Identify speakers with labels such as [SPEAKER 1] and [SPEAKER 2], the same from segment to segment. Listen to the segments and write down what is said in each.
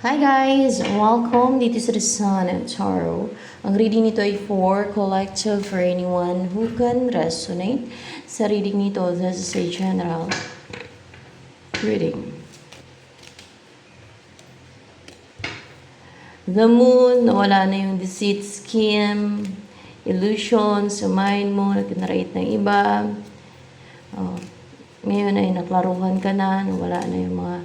[SPEAKER 1] Hi guys! Welcome dito sa The Sun and Tarot. Ang reading nito ay for collective for anyone who can resonate. Sa reading nito, this is a general reading. The moon, nawala na yung deceit, scheme, illusion sa mind mo, nag-narrate ng iba. Ngayon ay naklaruhan ka na, nawala na yung mga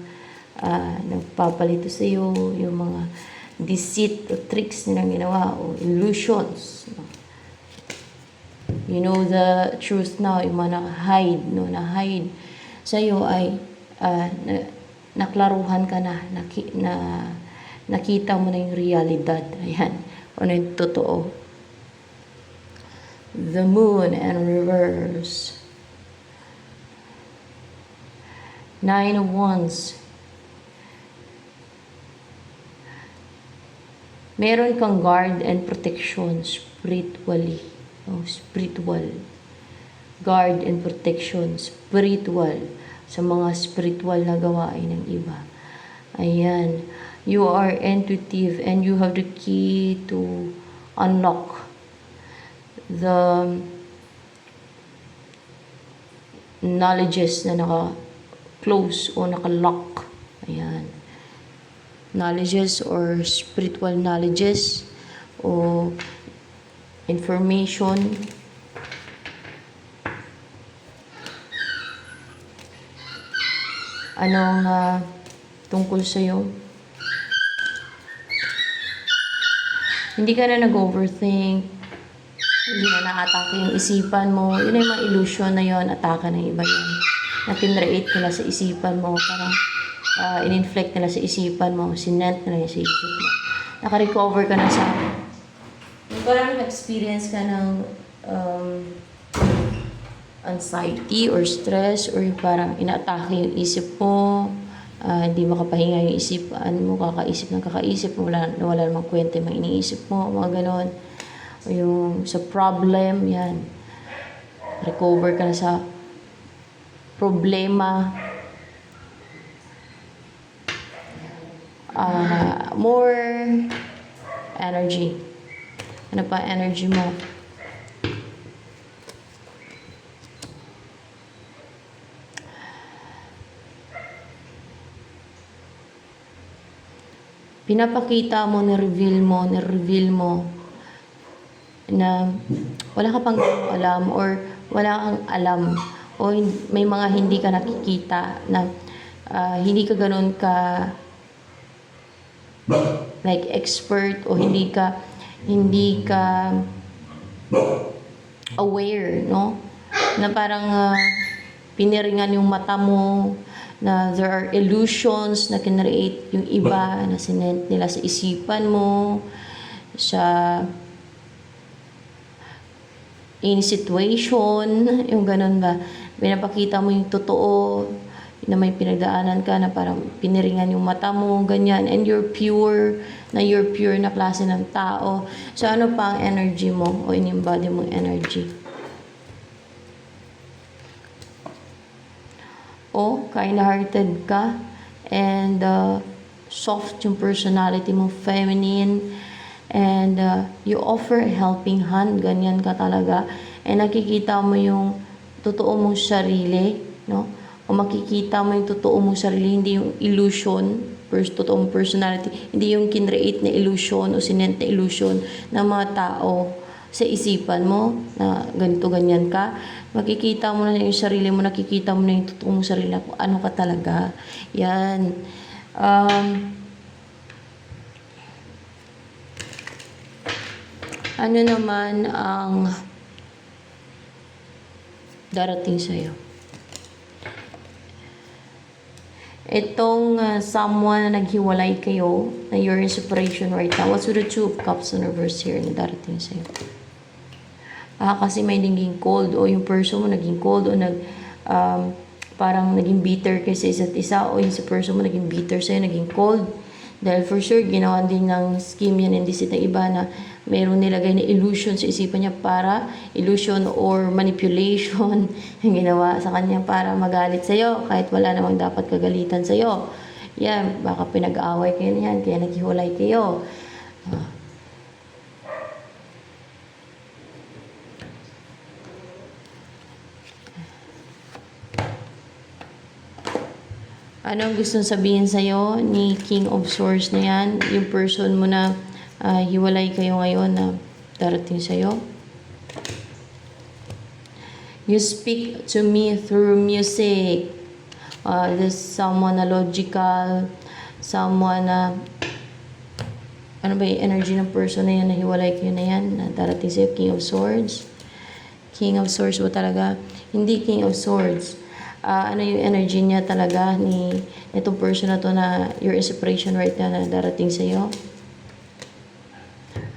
[SPEAKER 1] nagpapalito sa iyo, yung mga deceit o tricks nilang ginawa o illusions. You know the truth now, yung mga na-hide sa iyo ay naklaruhan ka na, nakita mo na yung realidad. Ayan, ano yung totoo. The moon and reverse. 9 of Wands. Meron kang guard and protection spiritually. Spiritual. Guard and protection spiritual sa mga spiritual na gawain ng iba. Ayan. You are intuitive and you have the key to unlock the knowledges na naka-close o naka-lock. Ayan. Knowledges or spiritual knowledges o information anong tungkol sa iyo. Hindi ka na nag-overthink, hindi na na-atake yung isipan mo. Yun yung mga illusion na yun, atake ng iba yun, na kinreate nila sa isipan mo, parang in-inflict nila sa isipan mo, sinent nila sa isip mo. Naka-recover ka na sa parang experience ka ng anxiety or stress or parang inaatake yung isip mo, hindi makapahinga yung isipan mo, kakaisip ng kakaisip mo, wala namang kwenta yung iniisip mo, mga ganon. O yung sa problem, yan. Recover ka na sa problema. More energy. Ano pa energy mo? Pinapakita mo, ni-reveal mo na wala ka pang alam or wala kang alam o may mga hindi ka nakikita na hindi ka ganun ka like expert o hindi ka aware, no? Na parang piniringan yung mata mo, na there are illusions na kinreate yung iba, na sinent nila sa isipan mo, sa in situation, yung ganun ba? Pinapakita mo yung totoo, na may pinagdaanan ka na parang piniringan yung mata mo, ganyan, and you're pure na klase ng tao. So, ano pa ang energy mo o in-embody mong energy? O, kind-hearted ka, and soft yung personality mo, feminine, and you offer a helping hand, ganyan ka talaga, and nakikita mo yung totoo mong sarili, no? O makikita mo yung totoo mong sarili, hindi yung illusion, totoong personality, hindi yung kinreate na illusion o sinent na illusion ng mga tao sa isipan mo na ganito ganyan ka. Makikita mo na yung sarili mo, nakikita mo na yung totoo mong sarili na kung ano ka talaga. Yan. Ano naman ang darating sa'yo? Itong someone na naghiwalay kayo, na you're in separation right now, what's with the Two of Cups in reverse here na darating sa'yo? Kasi may naging cold o yung person mo naging cold o parang naging bitter kayo sa isa't isa o yung sa person mo naging bitter sa'yo, naging cold. Dahil for sure, ginawa din ng scheme yan and deceit ng iba na mayroon nilagay na illusion sa isipan niya para illusion or manipulation yung ginawa sa kanya para magalit sa'yo kahit wala namang dapat kagalitan sa'yo. Yan, baka pinag-aaway kayo niyan, kaya naghiwalay kayo. Ah, Anong gustong sabihin sa'yo ni King of Swords na yan? Yung person mo na hiwalay kayo ngayon na darating sa'yo? You speak to me through music. There's someone na logical, someone na ano ba yung energy ng person na yan, na hiwalay kayo na yan, na darating sa'yo, King of Swords. King of Swords ba talaga? Hindi King of Swords. Ano yung energy niya talaga ni itong person na to na your inspiration right now na darating sa'yo?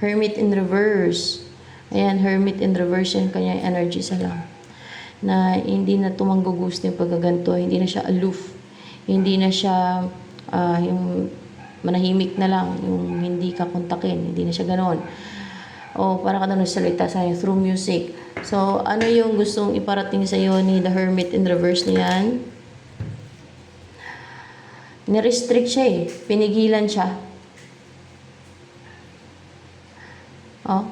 [SPEAKER 1] Hermit in reverse. Ayan, Hermit in reverse yan kanyang energy sa lang. Na hindi na tumanggugusto yung pagkaganto, hindi na siya aloof. Hindi na siya yung manahimik na lang, yung hindi ka kontakin, hindi na siya ganon. O para ka na nagsalita sa'yo through music. So, ano yung gustong iparating sa'yo ni The Hermit in reverse niyan? Nirestrict siya eh. Pinigilan siya. Oh.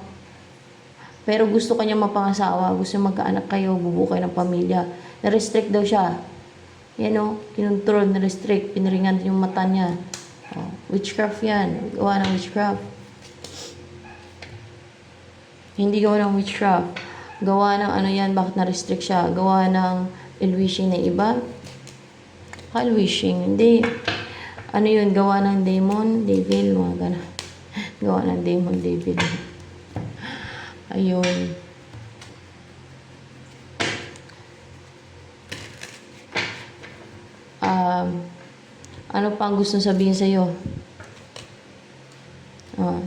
[SPEAKER 1] Pero gusto kanya mapangasawa. Gusto magkaanak kayo, bubuo kayo ng pamilya. Nirestrict daw siya. Yan o. Kinontrol, nirestrict. Piniringan din yung mata niya. Oh. Witchcraft yan. Gawa ng witchcraft. Hindi gawa ng witchcraft. Gawa ng ano yan, bakit na-restrict siya? Gawa ng ill-wishing na iba? Ill-wishing, hindi. Ano yun? Gawa ng demon, devil, mga gano'n. Gawa ng demon, devil. Ayun. Ano pa ang gusto sabihin sa'yo?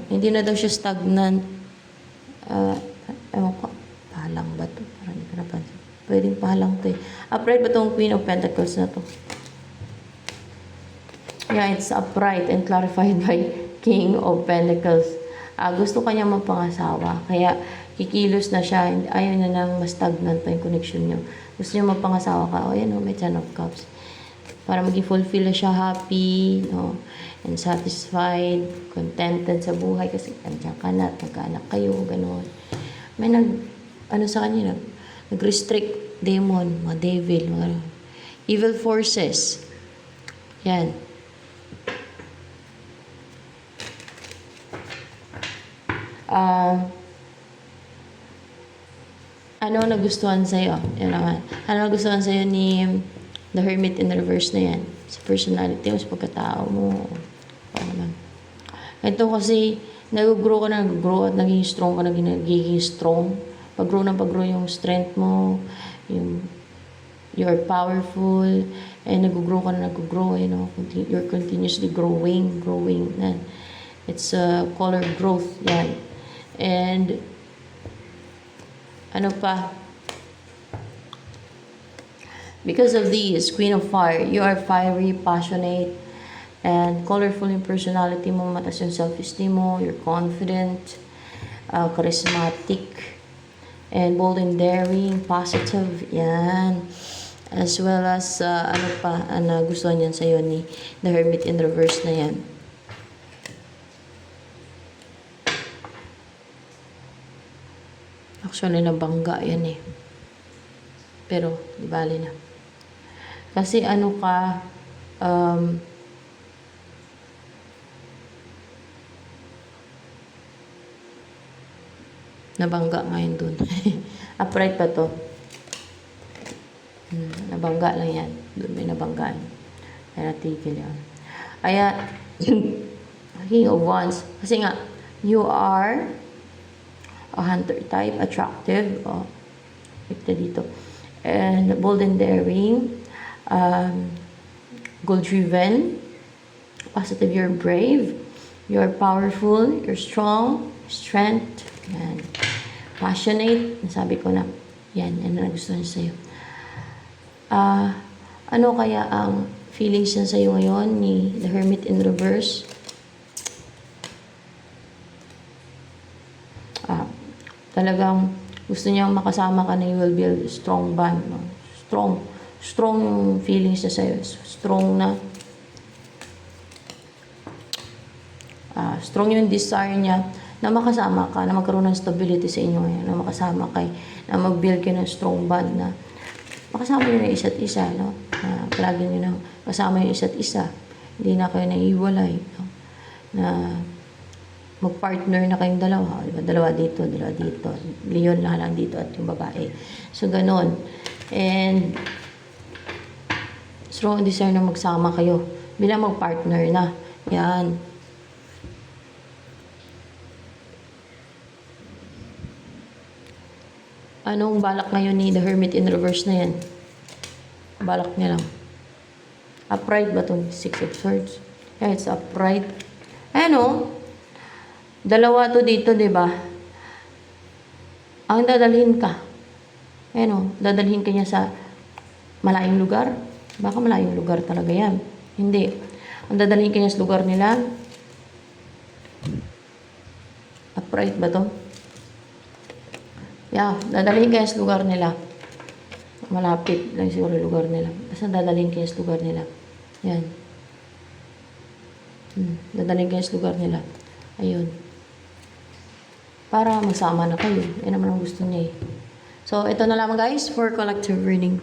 [SPEAKER 1] Hindi na daw siya stagnant. Ewan ko. Pahalang ba ito? Parang hindi ko napansin. Pwedeng pahalang ito eh. Upright ba itong Queen of Pentacles na to? Yeah, it's upright and clarified by King of Pentacles. Gusto kanya mapangasawa. Kaya kikilos na siya. Ayaw na nang mas stagnant pa yung connection niyo. Gusto niya mapangasawa ka. O yan o, may Ten of Cups. Para maging fulfill na siya, happy, no? And satisfied, contented sa buhay. Kasi nandiyan ka na, nagkaanak kayo, gano'n. May ano sa kanya, nag-restrict demon, mga devil, mga evil forces. Yan. Ano nagustuhan sa'yo? Yan naman. Ano nagustuhan sa'yo ni The Hermit in reverse na yan? Sa personality mo, sa pagkatao mo. Ano naman. Ito kasi, nag-grow at naging strong ka, naging strong. Pag-grow yung strength mo, you're powerful, and nag-grow, you know, you're continuously growing. It's a color growth, yan. And, ano pa? Because of these, Queen of Fire, you are fiery, passionate, and colorful in personality mo, mataas yung self-esteem mo, you're confident, charismatic, and bold and daring, positive, yan. As well as, ano pa, gusto niyan sa'yo ni The Hermit in reverse na yan. Actually, nabangga yan eh. Pero, di bali na. Kasi ano ka, nabangga ngayon dun. Upright pa to. Nabangga lang yan. Doon may nabanggaan. Ay natigil yan. Kaya, King of Wands. Kasi nga, you are a hunter type, attractive. Ito dito. And bold and daring. Goal-driven. Positive, you're brave. You're powerful. You're strong. Strength. Yan. Passionate. Nasabi ko na. Yan na nagustuhan sa'yo. Ano kaya ang feelings niya sa'yo ngayon ni The Hermit in reverse? Talagang gusto niyang makasama ka na you will build a strong bond. No? Strong yung feelings niya sa'yo. Strong na strong yung desire niya na makasama ka, na magkaroon ng stability sa inyo ngayon, na makasama kay, na mag-build kayo ng strong bond, na makasama nyo ng isa't isa, no? Na palagi nyo na kasama yung isa't isa. Hindi na kayo naiiwalay, no? Na mag-partner na kayong dalawa. Diba? Dalawa dito. Leon lang dito at yung babae. So, ganun. And, strong desire na magsama kayo bilang mag-partner na. Yan. Anong balak ngayon ni The Hermit in reverse na yan? Balak niya lang. Upright ba itong 6 of Swords? Yeah, it's upright. Ano? Dalawa to dito, di ba? Ang dadalhin ka. Ano? Dadalhin ka niya sa malayong lugar? Baka malayong lugar talaga yan. Hindi. Ang dadalhin ka niya sa lugar nila. Upright ba to? Yeah, dadalhin kayo sa lugar nila. Malapit lang siguro yung lugar nila. Basta dadalhin kayo sa lugar nila. Yan. Dadalhin kayo sa lugar nila. Ayun. Para masama na kayo. Yan naman ang gusto niya eh. So, ito na lamang guys for collective reading.